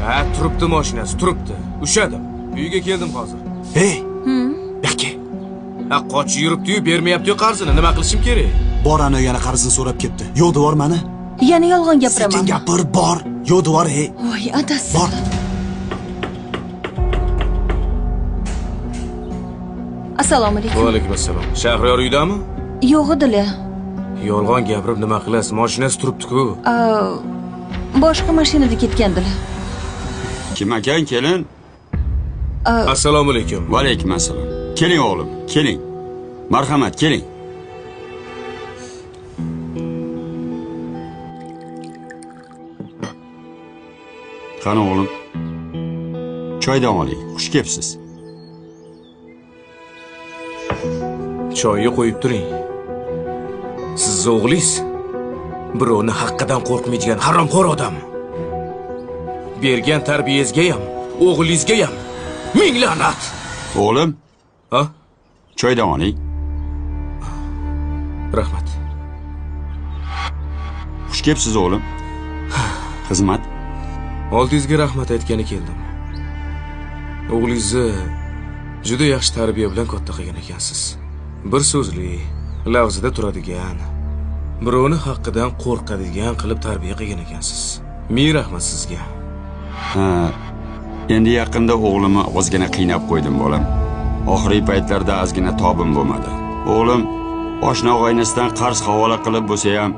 Ha, turibdi mashinasi, turibdi. Ushadim. Uyga keldim hozir. Hey! Yoki. Ha, qochib yuribdi-yu, bermayapti-yu qarzini. Nima qilishim kerak? Bor ana yana qarzini so'rab ketdi. Yo'q devor mani. Yana yolg'on gapiraman. Sekin gapir, bor. Yo'q devor, hey. Voy, adasi. Bor. Assalomu alaykum. Va alaykum assalom. Shahriyor uydami? Yo'q edilar. Yolg'on gapirib nima qilasiz? Mashinasi turibdi-ku. Boshqa mashinada ketgandilar. Kim ekan, kelin? Assalomu alaykum. Va alaykum assalom. Keling o'g'lim, keling. Marhamat, keling. Qani o'g'lim. Choydan oling. Xush kelibsiz. Choyni qo'yib turing. Siz o'g'lingiz birovni haqqidan qo'rqmaydigan haromxo'r odam. Bergan tarbiyangizga ham, o'g'lingizga ham ming la'nat. O'g'lim, Ha? choydan oling. Rahmat. Xush kelibsiz o'g'lim. Xizmat. Oldingizga rahmat aytgani keldim. O'g'lingizni juda yaxshi tarbiya bilan katta qilgan ekansiz. Bir so'zli, lafzida turadigan, birovni haqqidan qo'rqadigan qilib tarbiya qilgan ekansiz. Ming rahmat sizga. Ha, endi yaqinda o'g'limni ozgina qiynab qo'ydim bolam. Oxirgi paytlarda ozgina tobim bo'lmadi. O'g'lim oshna og'aynisidan qarz havola qilib bo'lsa ham